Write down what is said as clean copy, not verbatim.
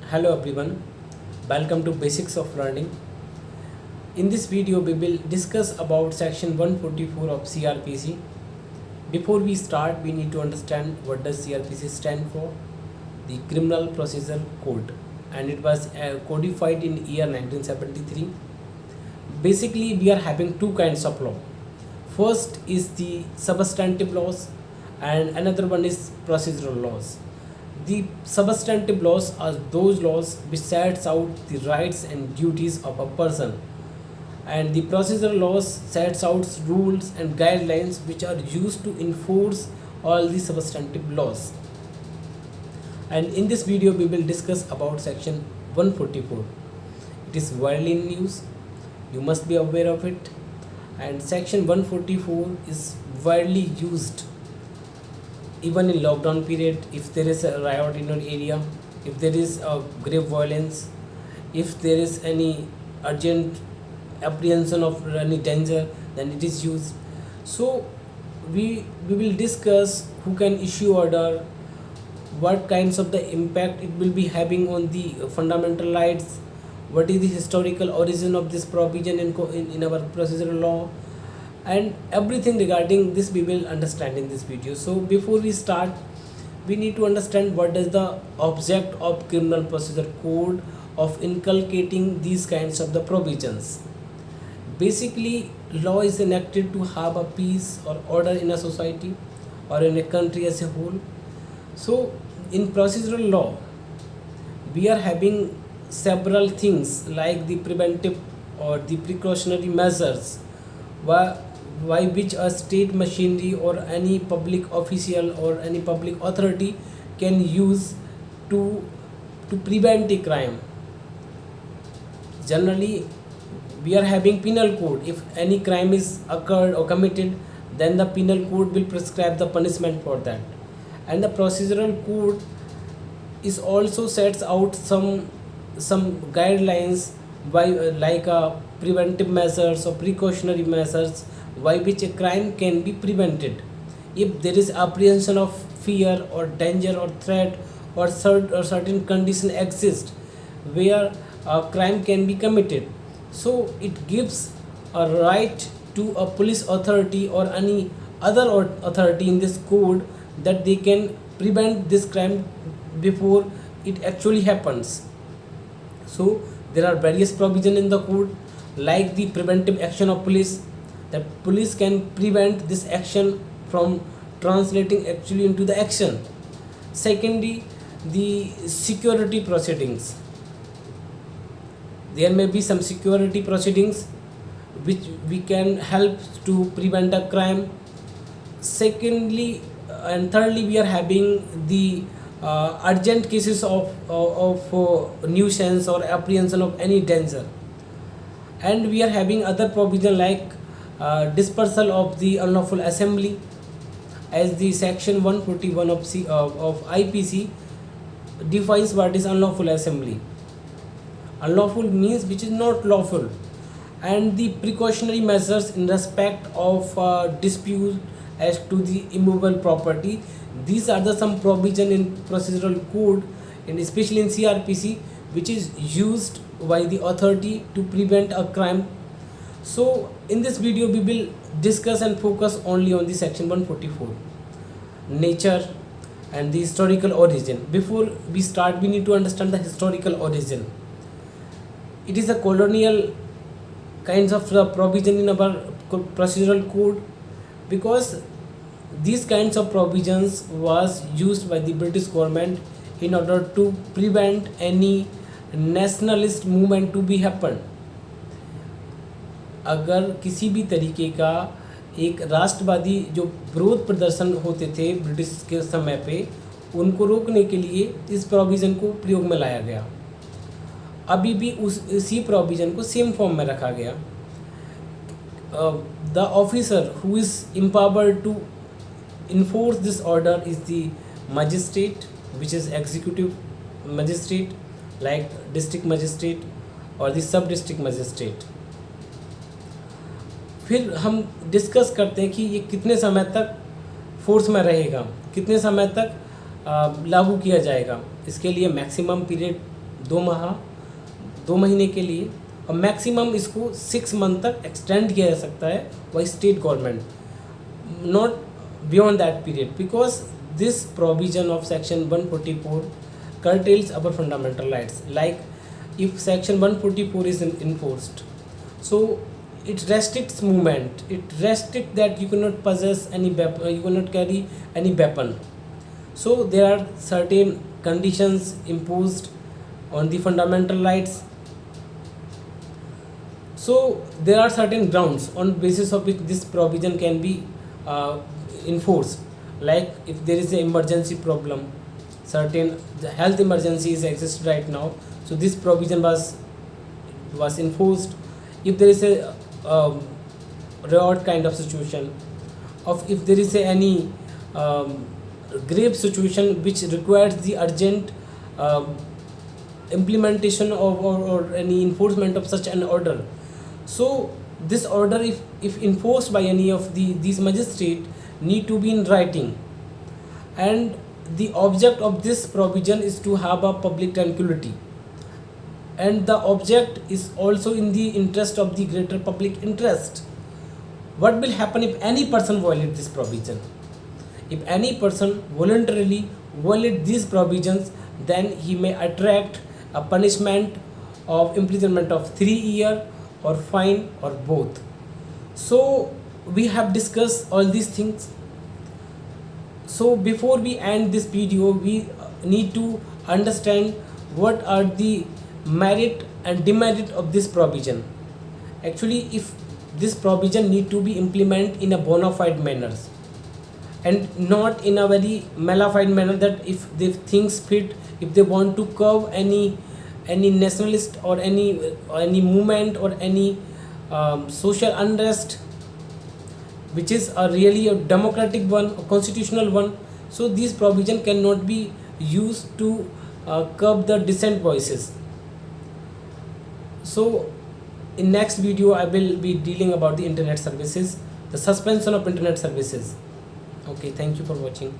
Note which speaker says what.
Speaker 1: Hello everyone, welcome to Basics of Learning. In this video we will discuss about section 144 of CRPC. Before we start we need to understand what does CRPC stand for. The Criminal Procedure Code, and it was codified in year 1973. Basically we are having two kinds of law. First is the substantive laws and another one is procedural laws. The substantive laws are those laws which sets out the rights and duties of a person, and the procedural laws sets out rules and guidelines which are used to enforce all the substantive laws. And in this video we will discuss about section 144. It is widely in use, you must be aware of it, and section 144 is widely used even in lockdown period. If there is a riot in an area, if there is a grave violence, if there is any urgent apprehension of any danger, then it is used. So we will discuss who can issue order, what kinds of the impact it will be having on the fundamental rights, what is the historical origin of this provision in our procedural law, and everything regarding this we will understand in this video. So before we start, we need to understand what is the object of Criminal Procedure Code of inculcating these kinds of the provisions. Basically, law is enacted to have a peace or order in a society or in a country as a whole. So in procedural law we are having several things like the preventive or the precautionary measures by which a state machinery or any public official or any public authority can use to prevent a crime. Generally we are having penal code. If any crime is occurred or committed, then the penal code will prescribe the punishment for that. And the procedural code is also sets out some guidelines by like preventive measures or precautionary measures by which a crime can be prevented. If there is apprehension of fear or danger or threat or certain condition exist where a crime can be committed, so it gives a right to a police authority or any other authority in this code that they can prevent this crime before it actually happens. So there are various provisions in the code, like the preventive action of police, that police can prevent this action from translating actually into the action. Secondly, the security proceedings. There may be some security proceedings which we can help to prevent a crime. Secondly and thirdly, we are having the urgent cases of nuisance or apprehension of any danger, and we are having other provision like dispersal of the unlawful assembly, as the section 141 of IPC defines what is unlawful assembly. Unlawful means which is not lawful. And the precautionary measures in respect of dispute as to the immovable property. These are the some provision in procedural code, and especially in CRPC, which is used by the authority to prevent a crime. So in this video we will discuss and focus only on the section 144, nature and the historical origin. Before we start, we need to understand the historical origin. It is a colonial kinds of provision in our procedural code, because these kinds of provisions was used by the British government in order to prevent any nationalist movement to be happen. अगर किसी भी तरीके का एक राष्ट्रवादी जो विरोध प्रदर्शन होते थे ब्रिटिश के समय पे, उनको रोकने के लिए इस प्रोविज़न को प्रयोग में लाया गया. अभी भी उसी प्रोविज़न को सेम फॉर्म में रखा गया. The officer who is empowered to enforce this order is the magistrate, which is executive magistrate like district magistrate or the sub district magistrate. फिर हम डिस्कस करते हैं कि ये कितने समय तक फोर्स में रहेगा, कितने समय तक लागू किया जाएगा. इसके लिए मैक्सिमम पीरियड दो महीने के लिए, और मैक्सिमम इसको 6 मंथ तक एक्सटेंड किया जा सकता है by state government, not beyond that period, because this provision of section 144 curtails our fundamental rights. Like if section 144 is enforced, so it restricts movement, it restricts that you cannot possess any weapon, you cannot carry any weapon. So there are certain conditions imposed on the fundamental rights. So there are certain grounds on basis of which this provision can be enforced. Like if there is an emergency problem, certain the health emergencies exist right now, so this provision was enforced. If there is a riot kind of situation, of if there is any grave situation which requires the urgent implementation of or any enforcement of such an order, so this order, if enforced by any of these magistrate, need to be in writing, and the object of this provision is to have a public tranquility, and the object is also in the interest of the greater public interest. What will happen if any person violate this provision? If any person voluntarily violate these provisions, then he may attract a punishment of imprisonment of 3 years or fine or both. So we have discussed all these things. So before we end this video, we need to understand what are the merit and demerit of this provision. Actually, if this provision need to be implemented in a bona fide manner, and not in a very malified manner, that if they things fit, if they want to curb any nationalist or any movement or any social unrest, which is a really a democratic one, a constitutional one, so this provision cannot be used to curb the dissent voices. So in next video I will be dealing about the internet services, the suspension of internet services. Okay, thank you for watching.